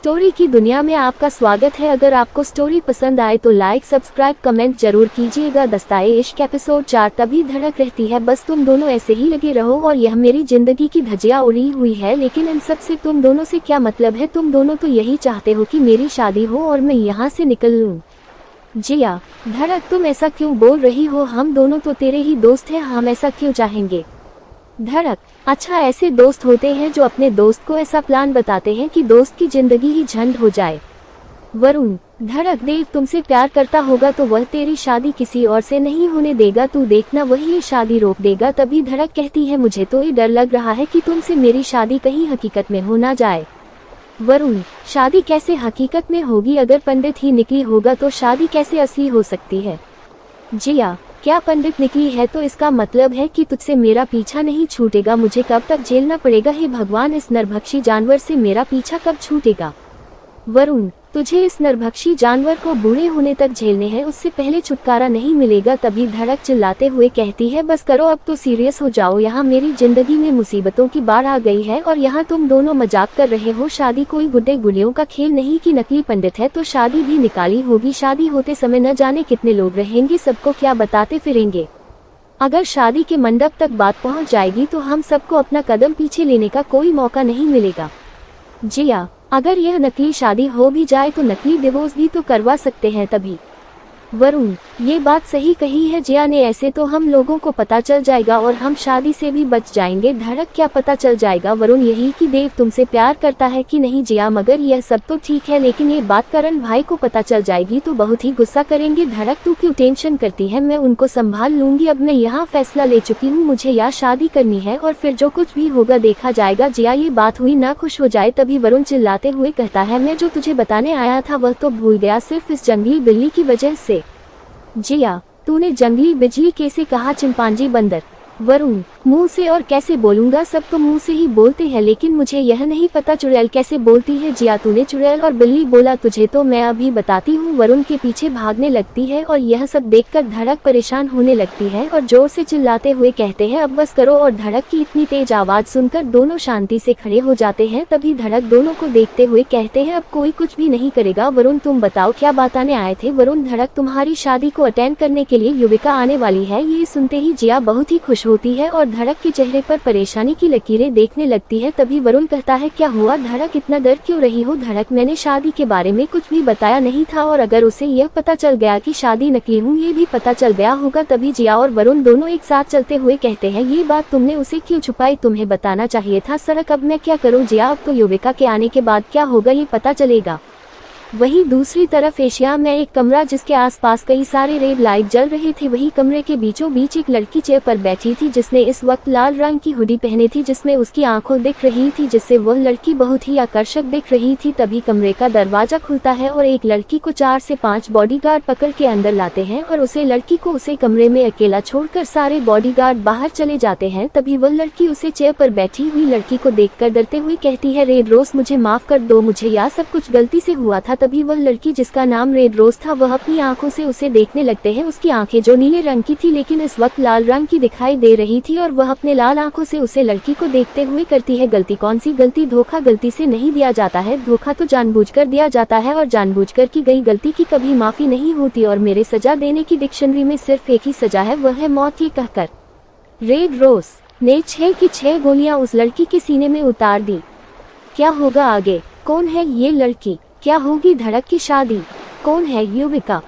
Story की दुनिया में आपका स्वागत है। अगर आपको स्टोरी पसंद आए तो लाइक सब्सक्राइब कमेंट जरूर कीजिएगा। दस्ताए इश्क एपिसोड 4 तभी धड़क रहती है, बस तुम दोनों ऐसे ही लगे रहो और यह मेरी जिंदगी की धज्जियां उड़ी हुई है, लेकिन इन सब से तुम दोनों से क्या मतलब है? तुम दोनों तो यही चाहते हो कि मेरी शादी हो और मैं यहाँ से निकल लूँ। जिया, धड़क तुम ऐसा क्यों बोल रही हो? हम दोनों तो तेरे ही दोस्त हैं, हम ऐसा क्यों चाहेंगे? धड़क, अच्छा ऐसे दोस्त होते हैं जो अपने दोस्त को ऐसा प्लान बताते हैं कि दोस्त की जिंदगी ही झंड हो जाए। वरुण, धड़क देव तुमसे प्यार करता होगा तो वह तेरी शादी किसी और से नहीं होने देगा, तू देखना वही ये शादी रोक देगा। तभी धड़क कहती है मुझे तो ये डर लग रहा है कि तुमसे मेरी शादी कहीं हकीकत में हो ना जाए। वरुण, शादी कैसे हकीकत में होगी? अगर पंडित ही निकली होगा तो शादी कैसे असली हो सकती है? जिया, क्या पंडित निकली है तो इसका मतलब है कि तुझसे मेरा पीछा नहीं छूटेगा? मुझे कब तक झेलना पड़ेगा? हे भगवान, इस नरभक्षी जानवर से मेरा पीछा कब छूटेगा? वरुण, तुझे इस नरभक्षी जानवर को बूढ़े होने तक झेलने हैं, उससे पहले छुटकारा नहीं मिलेगा। तभी धड़क चिल्लाते हुए कहती है बस करो, अब तो सीरियस हो जाओ। यहाँ मेरी जिंदगी में मुसीबतों की बाढ़ आ गई है और यहाँ तुम दोनों मजाक कर रहे हो। शादी कोई गुड्डे गुड़ियों का खेल नहीं कि नकली पंडित है तो शादी भी निकाली होगी। शादी होते समय न जाने कितने लोग रहेंगे, सबको क्या बताते फिरेंगे। अगर शादी के मंडप तक बात पहुँच जाएगी तो हम सबको अपना कदम पीछे लेने का कोई मौका नहीं मिलेगा। जिया, अगर यह नकली शादी हो भी जाए तो नकली डिवोर्स भी तो करवा सकते हैं तभी। वरुण, ये बात सही कही है जिया ने, ऐसे तो हम लोगों को पता चल जाएगा और हम शादी से भी बच जाएंगे। धड़क, क्या पता चल जाएगा? वरुण, यही कि देव तुमसे प्यार करता है कि नहीं। जिया, मगर यह सब तो ठीक है, लेकिन ये बात करण भाई को पता चल जाएगी तो बहुत ही गुस्सा करेंगे। धड़क, तू क्यों टेंशन करती है? मैं उनको संभाल लूंगी। अब मैं यहाँ फैसला ले चुकी हूँ, मुझे यहाँ शादी करनी है और फिर जो कुछ भी होगा देखा जाएगा। जिया, ये बात हुई ना खुश हो जाए। तभी वरुण चिल्लाते हुए कहता है मैं जो तुझे बताने आया था वह तो भूल गया, सिर्फ इस जंगली बिल्ली की वजह से। जिया, तूने जंगली बिजली कैसे कहा? चिंपांजी बंदर। वरुण, मुंह से और कैसे बोलूंगा? सब तो मुंह से ही बोलते हैं, लेकिन मुझे यह नहीं पता चुड़ैल कैसे बोलती है। जिया, तूने चुड़ैल और बिल्ली बोला, तुझे तो मैं अभी बताती हूँ। वरुण के पीछे भागने लगती है और यह सब देखकर धड़क परेशान होने लगती है और जोर से चिल्लाते हुए कहते हैं अब बस करो। और धड़क की इतनी तेज आवाज सुनकर दोनों शांति से खड़े हो जाते हैं। तभी धड़क दोनों को देखते हुए कहते हैं अब कोई कुछ भी नहीं करेगा। वरुण, तुम बताओ क्या बात आने आए थे? वरुण, धड़क तुम्हारी शादी को अटेंड करने के लिए युविका आने वाली है। ये सुनते ही जिया बहुत ही खुश होती है और धड़क के चेहरे पर परेशानी की लकीरें देखने लगती है। तभी वरुण कहता है क्या हुआ धड़क, इतना डर क्यों रही हो? धड़क, मैंने शादी के बारे में कुछ भी बताया नहीं था और अगर उसे यह पता चल गया कि शादी नकली हूँ ये भी पता चल गया होगा। तभी जिया और वरुण दोनों एक साथ चलते हुए कहते हैं ये बात तुमने उसे क्यों छुपाई? तुम्हें बताना चाहिए था। सड़क, अब मैं क्या करूँ? जिया, अब तो युविका के आने के बाद क्या होगा ये पता चलेगा। वहीं दूसरी तरफ एशिया में एक कमरा जिसके आसपास कई सारे रेड लाइट जल रहे थे, वही कमरे के बीचों बीच एक लड़की चेयर पर बैठी थी जिसने इस वक्त लाल रंग की हुडी पहनी थी जिसमें उसकी आंखें दिख रही थी, जिससे वह लड़की बहुत ही आकर्षक दिख रही थी। तभी कमरे का दरवाजा खुलता है और एक लड़की को 4 से 5 बॉडीगार्ड पकड़ के अंदर लाते हैं और उसे लड़की को उसे कमरे में अकेला छोड़कर सारे बॉडीगार्ड बाहर चले जाते हैं। तभी वह लड़की उसे चेयर पर बैठी हुई लड़की को देखकर डरते हुए कहती है रेड रोज, मुझे माफ कर दो, मुझे यह सब कुछ गलती से हुआ था। तभी वह लड़की जिसका नाम रेड रोज था वह अपनी आंखों से उसे देखने लगते हैं। उसकी आंखें जो नीले रंग की थी लेकिन इस वक्त लाल रंग की दिखाई दे रही थी और वह अपने लाल आंखों से उसे लड़की को देखते हुए करती है गलती। कौन सी गलती? धोखा गलती से नहीं दिया जाता है, धोखा तो जानबूझकर दिया जाता है और जानबूझकर की गई गलती की कभी माफी नहीं होती और मेरे सजा देने की डिक्शनरी में सिर्फ एक ही सजा है, वह है मौत। ये कहकर रेड रोज ने 6 की 6 गोलियां उस लड़की के सीने में उतार दी। क्या होगा आगे? कौन है ये लड़की? क्या होगी धड़क की शादी? कौन है युविका?